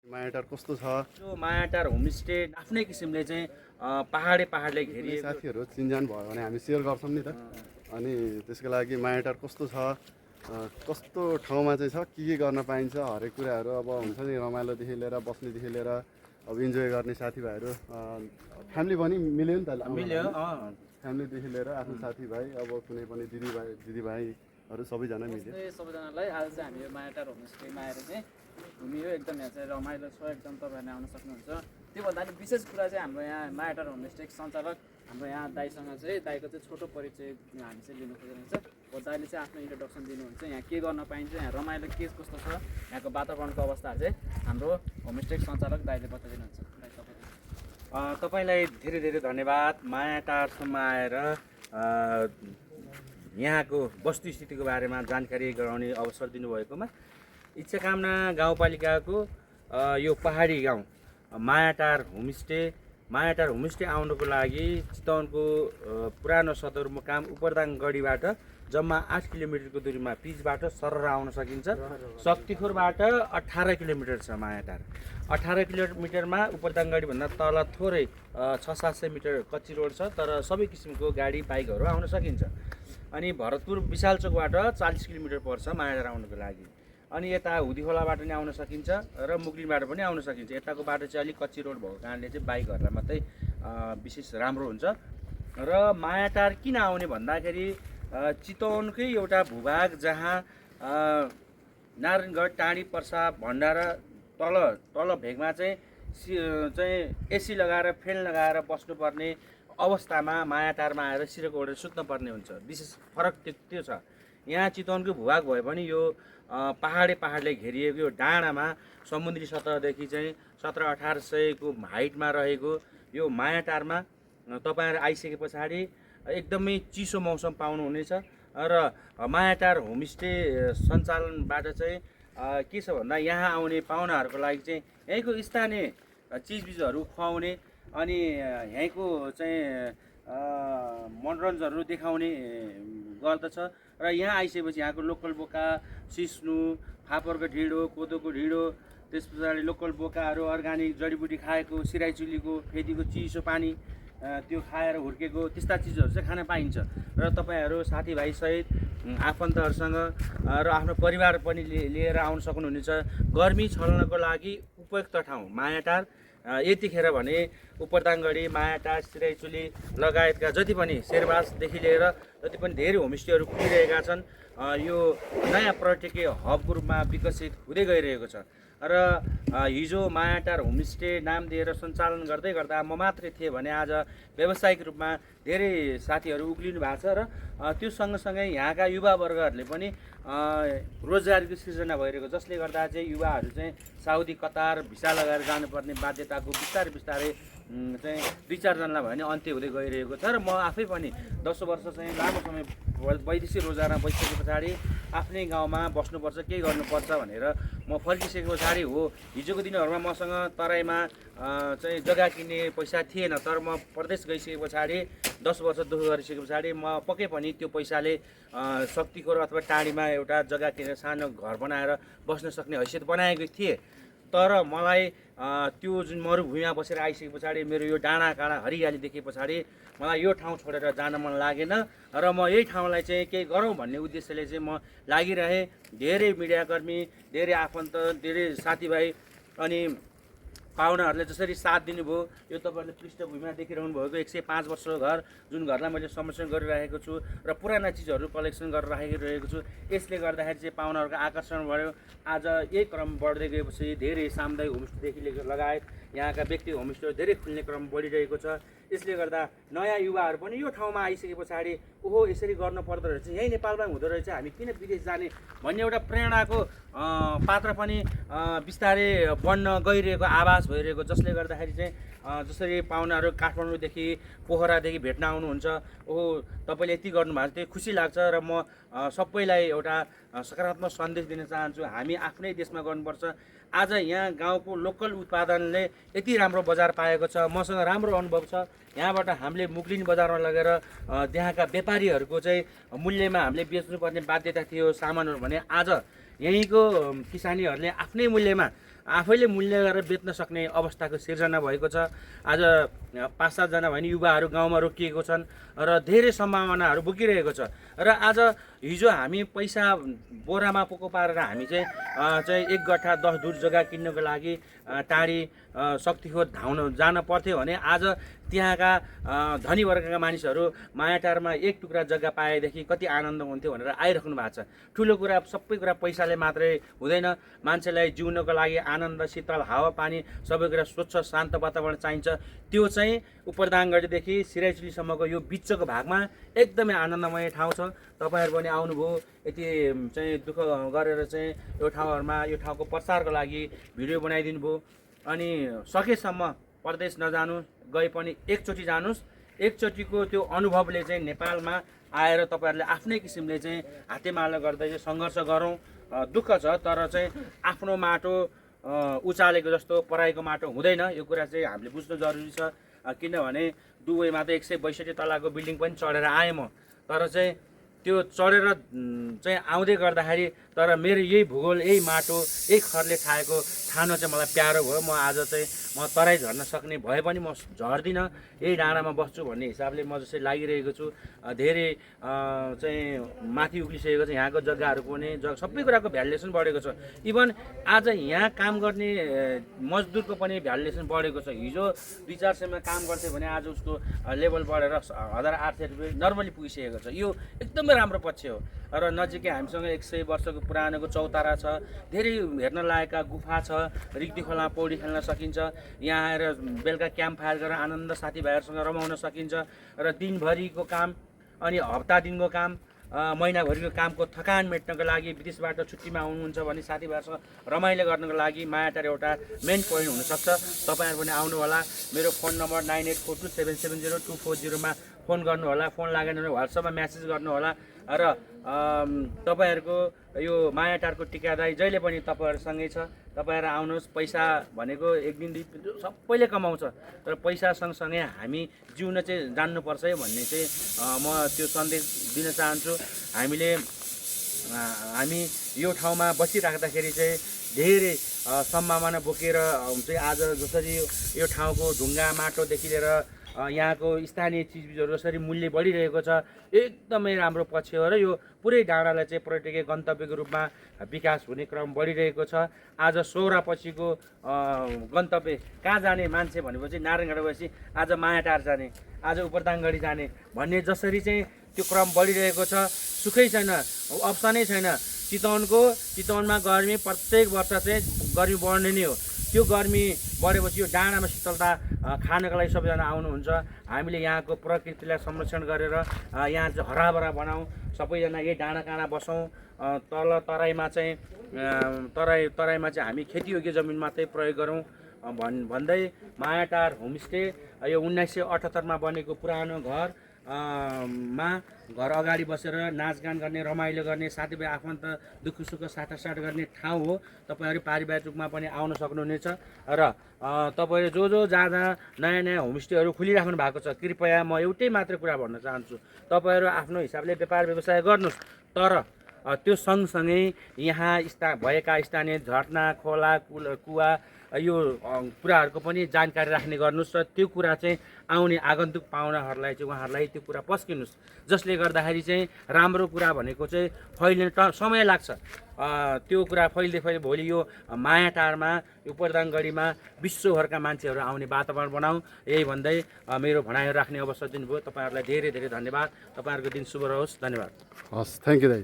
मायाटार कस्तो छ? यो मायाटार होमस्टे आफ्नै किसिमले चाहिँ पाहाडले घेरिएको साथीहरू चिनजान भयो भने हामी सेयर गर्छौँ नि त। अनि त्यसको लागि मायाटार कस्तो छ, कस्तो ठाउँमा चाहिँ छ, के गर्न पाइन्छ, हरेक कुराहरू अब हुन्छ नि, रमाइलोदेखि लिएर बस्नेदेखि लिएर अब इन्जोय गर्ने साथीभाइहरू, फ्यामिली पनि मिल्यो नि त। मिल्यो फ्यामिलीदेखि लिएर आफ्नो साथीभाइ, अब कुनै पनि दिदीभाइहरू सबैजना मिल्यो। सबैजनालाई आज चाहिँ हामी यो मायाटार होमस्टेमा आएर चाहिँ घुमियो। एकदम यहाँ चाहिँ रमाइलो छ, एकदम तपाईँहरूले आउन सक्नुहुन्छ। त्योभन्दा पनि विशेष कुरा चाहिँ हाम्रो यहाँ मायाटार होमस्टे सञ्चालक हाम्रो यहाँ दाइसँग चाहिँ दाइको चाहिँ छोटो परिचय हामी चाहिँ लिनु खोजिरहेको छ। हो दाइले चाहिँ आफ्नो इन्ट्रोडक्सन दिनुहुन्छ, यहाँ के गर्न पाइन्छ, यहाँ रमाइलो के कस्तो छ, यहाँको वातावरणको अवस्थाहरू चाहिँ हाम्रो होमस्टे सञ्चालक दाइले बताइदिनुहुन्छ। तपाईँलाई धेरै धेरै धन्यवाद। मायाटारसम्म आएर यहाँको वस्तुस्थितिको बारेमा जानकारी गराउने अवसर दिनुभएकोमा इच्छाकामना गाउँपालिकाको यो पहाडी गाउँ मायाटार होमस्टे आउनको लागि चितवनको पुरानो सदरमुकाम उपरदाङ गढीबाट जम्मा 8 किलोमिटरको दूरीमा पिचबाट सरर आउन सकिन्छ। शक्तिखोरबाट 18 किलोमिटर छ मायाटार। 18 किलोमिटरमा उपरदाङ गढीभन्दा तल थोरै 600-700 मिटर कच्ची रोड छ, तर सबै किसिमको गाडी बाइकहरू आउन सकिन्छ। अनि भरतपुर विशाल चोकबाट 40 किलोमिटर पर्छ मायाटार आउनको लागि। अनि यता हुदीखोलाबाट नि आउन सकिन्छ र मुगलिनबाट पनि आउन सकिन्छ। यताको बाटो चाहिँ अलिक कच्ची रोड भएको कारणले चाहिँ बाइकहरूलाई मात्रै विशेष राम्रो हुन्छ। र मायाटार किन आउने भन्दाखेरि चितवनकै एउटा भूभाग जहाँ नारायणगढ, टाढी, पर्सा, भण्डारा तल भेगमा चाहिँ एसी लगाएर फेन लगाएर बस्नुपर्ने अवस्थामा मायाटारमा आएर सिरक ओढेर सुत्नुपर्ने हुन्छ। विशेष फरक त्यो छ। यहाँ चितवनको भूभाग भए पनि यो पाहाडले घेरिएको यो डाँडामा समुद्री सतहदेखि चाहिँ 1700-1800 को हाइटमा रहेको यो मायाटारमा तपाईँहरू आइसके पछाडि एकदमै चिसो मौसम पाउनुहुनेछ। र मायाटार होमस्टे सञ्चालनबाट चाहिँ के छ भन्दा यहाँ आउने पाहुनाहरूको लागि चाहिँ यहीँको स्थानीय चिजबिजहरू खुवाउने अनि यहीँको चाहिँ मनोरञ्जनहरू देखाउने गर्दछ। र यहाँ आइसकेपछि यहाँको लोकल बोका, सिस्नु, फापरको ढिँडो, कोदोको ढिँडो, त्यस पछाडि लोकल बोकाहरू, अर्ग्यानिक जडीबुटी खाएको, सिराइचुलीको फेदीको चिसो पानी त्यो खाएर हुर्केको त्यस्ता चिजहरू चाहिँ खान पाइन्छ। र तपाईँहरू साथीभाइसहित आफन्तहरूसँग र आफ्नो परिवार पनि लिएर आउन सक्नुहुनेछ। गर्मी छल्नको लागि उपयुक्त ठाउँ मायाटार। यतिखेर भने उपरदाङगढी, मायाटार, सिराइचुली लगायतका जति पनि शेरबासदेखि लिएर जति पनि धेरै होमस्टेहरू खुलिरहेका छन्, यो नयाँ पर्यटकीय हबको रूपमा विकसित हुँदै गइरहेको छ। र हिजो मायाटार होमस्टे नाम दिएर सञ्चालन गर्दै गर्दा म मात्रै थिएँ भने आज व्यावसायिक रूपमा धेरै साथीहरू उक्लिनु भएको छ। र त्यो सँगसँगै यहाँका युवावर्गहरूले पनि रोजगारीको सृजना भइरहेको, जसले गर्दा चाहिँ युवाहरू चाहिँ साउदी, कतार भिसा लगाएर जानुपर्ने बाध्यताको बिस्तारै चाहिँ 2-4 जनालाई भने अन्त्य हुँदै गइरहेको छ। र म आफै पनि 10 वर्ष चाहिँ लामो समय वैदेशिक रोजगारमा बसिसके पछाडि आफ्नै गाउँमा बस्नुपर्छ, केही गर्नुपर्छ भनेर म फर्किसके पछाडि हो हिजोको दिनहरूमा मसँग तराईमा चाहिँ जग्गा किन्ने पैसा थिएन। तर म प्रदेश गइसके पछाडि 10 वर्ष दुःख गरिसके पछाडि म पक्कै पनि त्यो पैसाले शक्तिखोर अथवा टाढीमा एउटा जग्गा किनेर सानो घर बनाएर बस्न सक्ने हैसियत बनाएको थिएँ। तर मलाई त्यो जुन मरुभूमिमा बसेर आइसके पछाडि मेरो यो डाँडा काँडा हरियाली देखे पछाडि मलाई यो ठाउँ छोडेर जान मन लागेन। र म यही ठाउँलाई चाहिँ केही गरौँ भन्ने उद्देश्यले चाहिँ म लागिरहेँ। धेरै मिडियाकर्मी, धेरै आफन्त, धेरै साथीभाइ अनि पाहुनाहरूले जसरी साथ दिनुभयो, यो तपाईँहरूले पृष्ठभूमिमा देखिरहनु भएको 105 वर्षको घर, जुन घरलाई मैले संरक्षण गरिरहेको छु र पुराना चिजहरू कलेक्सन गरेर राखिरहेको छु। यसले गर्दाखेरि चाहिँ पाहुनाहरूको आकर्षण बढ्यो। आज यही क्रम बढ्दै गएपछि धेरै सामुदायिक होमस्टेदेखि लगायत यहाँका व्यक्ति होमस्टेहरू धेरै खुल्ने क्रम बढिरहेको छ। यसले गर्दा नयाँ युवाहरू पनि यो ठाउँमा आइसके पछाडि ओहो यसरी गर्नु पर्दो रहेछ, यही नेपालमा हुँदो रहेछ, हामी किन विदेश जाने भन्ने एउटा प्रेरणाको पात्र पनि बिस्तारै बढ्न गइरहेको आभास भइरहेको। जसले गर्दाखेरि चाहिँ जसरी पाहुनाहरू काठमाडौँदेखि, पोखरादेखि भेट्न आउनुहुन्छ, ओहो तपाईँले यति गर्नुभएको थियो, खुसी लाग्छ। र म सबैलाई एउटा सकारात्मक सन्देश दिन चाहन्छु, हामी आफ्नै देशमा गर्नुपर्छ। आज यहाँ गाउँको लोकल उत्पादनले यति राम्रो बजार पाएको छ, मसँग राम्रो अनुभव छ। यहाँबाट हामीले मुगलिन बजारमा लगेर त्यहाँका व्यापारीहरूको चाहिँ मूल्यमा हामीले बेच्नुपर्ने बाध्यता थियो सामानहरू भने आज यहीँको किसानीहरूले आफ्नै मूल्यमा आफैले मूल्य गरेर बेच्न सक्ने अवस्थाको सिर्जना भएको छ। आज 5-7 जना भने युवाहरू गाउँमा रोकिएको छन् र धेरै सम्भावनाहरू बोकिरहेको छ। र आज हिजो हामी पैसा बोरामा पोको पारेर हामी चाहिँ 1 गट्ठा 10 धुर जग्गा किन्नको लागि टाढी शक्तिखोर जान पर्थ्यो भने आज त्यहाँका धनी वर्गका मानिसहरू मायाटारमा 1 टुक्रा जग्गा पाएदेखि कति आनन्द हुन्थ्यो भनेर आइराख्नु भएको छ। ठुलो कुरा सबै कुरा पैसाले मात्रै हुँदैन, मान्छेलाई जिउनको लागि आनन्द, शीतल हावापानी, सबै कुरा स्वच्छ शान्त वातावरण चाहिन्छ। त्यो चाहिँ उपरदाङगढीदेखि सिराइचुलीसम्मको यो बिचको भागमा एकदमै आनन्दमय ठाउँ छ। तपाईँहरू पनि आउनुभयो, यति चाहिँ दुःख गरेर चाहिँ यो ठाउँहरूमा यो ठाउँको प्रचारको लागि भिडियो बनाइदिनु भयो। अनि सकेसम्म परदेश नजानु, गए पनि एकचोटि जानुहोस्। एकचोटिको त्यो अनुभवले चाहिँ नेपालमा आएर तपाईँहरूले आफ्नै किसिमले चाहिँ हातेमालो गर्दै चाहिँ सङ्घर्ष गरौँ। दुःख छ तर चाहिँ आफ्नो माटो उचालेको जस्तो पराईको माटो हुँदैन, यो कुरा चाहिँ हामीले बुझ्नु जरुरी छ। किनभने दुबईमा त 162 तलाको बिल्डिङ पनि चढेर आएँ म, तर चाहिँ त्यो चढेर चाहिँ आउँदै गर्दाखेरि तर मेरो यही भूगोल, यही माटो, यही खरले खाएको खान चाहिँ मलाई प्यारो भयो। म आज चाहिँ म तराई झर्न सक्ने भए पनि म झर्दिनँ, यही डाँडामा बस्छु भन्ने हिसाबले म जसरी लागिरहेको छु। धेरै चाहिँ माथि उक्लिसकेको छ यहाँको जग्गाहरू पनि, सबै कुराको भ्यालुएसन बढेको छ। इभन आज यहाँ काम गर्ने मजदुरको पनि भ्यालुएसन बढेको छ। हिजो 200-400मा काम गर्थ्यो भने आज उसको लेभल बढेर 1800 रुपियाँ नर्मली पुगिसकेको छ। यो एकदमै राम्रो पक्ष हो। र नजिकै हामीसँग 100 वर्षको पुरानोको चौतारा छ, धेरै हेर्न लायकका गुफा छ, रिक्ती खोला पौडी खेल्न सकिन्छ। यहाँ आएर बेलुका क्याम्प फायर गरेर आनन्द साथीभाइहरूसँग रमाउन सकिन्छ। र दिनभरिको काम अनि हप्ता दिनको काम, महिनाभरिको कामको थकान मेट्नको लागि विदेशबाट छुट्टीमा आउनुहुन्छ भने साथीभाइहरूसँग रमाइलो गर्नको लागि मायाटार एउटा मेन पोइन्ट हुनसक्छ। तपाईँहरू पनि आउनु होला। मेरो फोन नम्बर 9842770240 मा फोन गर्नु होला। फोन लागेन भने WhatsApp मा मेसेज गर्नु होला। र तपाईँहरूको यो मायाटारको टिकादाई जहिले पनि तपाईँहरूसँगै छ। तपाईँहरू आउनुहोस्। पैसा भनेको 1 दिन 2 दिन सबैले कमाउँछ, तर पैसा सँगसँगै हामी जिउन चाहिँ जान्नुपर्छ है भन्ने चाहिँ म त्यो सन्देश दिन चाहन्छु। हामी यो ठाउँमा बसिराख्दाखेरि चाहिँ धेरै सम्भावना बोकेर चाहिँ आज जसरी यो ठाउँको ढुङ्गा माटोदेखि लिएर यहाँको स्थानीय चिजबिजहरू जसरी मूल्य बढिरहेको छ, एकदमै राम्रो पक्ष हो। र यो पुरै डाँडालाई चाहिँ पर्यटकीय गन्तव्यको रूपमा विकास हुने क्रम बढिरहेको छ। आज सौरापछिको गन्तव्य कहाँ जाने मान्छे भनेपछि नारायणगढ गएपछि आज मायाटार जाने, आज उपरदाङगढी जाने भन्ने जसरी चाहिँ त्यो क्रम बढिरहेको छ। सुखै छैन, अप्सनै छैन। चितवनमा गर्मी प्रत्येक वर्ष चाहिँ गर्मी बढ्ने नै हो। त्यो गर्मी बढेपछि यो डाँडामा शीतलता खानको लागि सबैजना आउनुहुन्छ। हामीले यहाँको प्रकृतिलाई संरक्षण गरेर यहाँ चाहिँ हराभरा बनाऊँ, सबैजना यही डाँडा काँडा बसौँ। तल तराईमा चाहिँ तराईमा चाहिँ हामी खेतीयोग्य जमिन मात्रै प्रयोग गरौँ भन्दै मायाटार होमस्टे यो 1978 मा बनेको पुरानो घर अगाडि बसेर नाचगान गर्ने, रमाइलो गर्ने, साथीभाइ आफन्त दुःख सुख साटासाट गर्ने ठाउँ हो। तपाईँहरू पारिवारिक रूपमा पनि आउन सक्नुहुनेछ। र तपाईँहरू जो जहाँ नयाँ होमस्टेहरू खुलिराख्नु भएको छ, कृपया म एउटै मात्र कुरा भन्न चाहन्छु, तपाईँहरू आफ्नो हिसाबले व्यापार व्यवसाय गर्नुहोस्, तर त्यो सँगसँगै यहाँ भएका स्थानीय झरना, खोला, कुवा यो कुराहरूको पनि जानकारी राख्ने गर्नुहोस्। र त्यो कुरा चाहिँ आउने आगन्तुक पाहुनाहरूलाई चाहिँ उहाँहरूलाई त्यो कुरा पस्किनुहोस्, जसले गर्दाखेरि चाहिँ राम्रो कुरा भनेको चाहिँ फैलिन समय लाग्छ। त्यो कुरा फैल्दै भोलि यो मायाटारमा, यो उपरदाङगढीमा विश्वभरका मान्छेहरू आउने वातावरण बनाऊ। यही भन्दै मेरो भनाइहरू राख्ने अवसर दिनुभयो। तपाईँहरूलाई धेरै धेरै धन्यवाद। तपाईँहरूको दिन शुभ रहोस्। धन्यवाद। हस्, थ्याङ्क यू दाइ।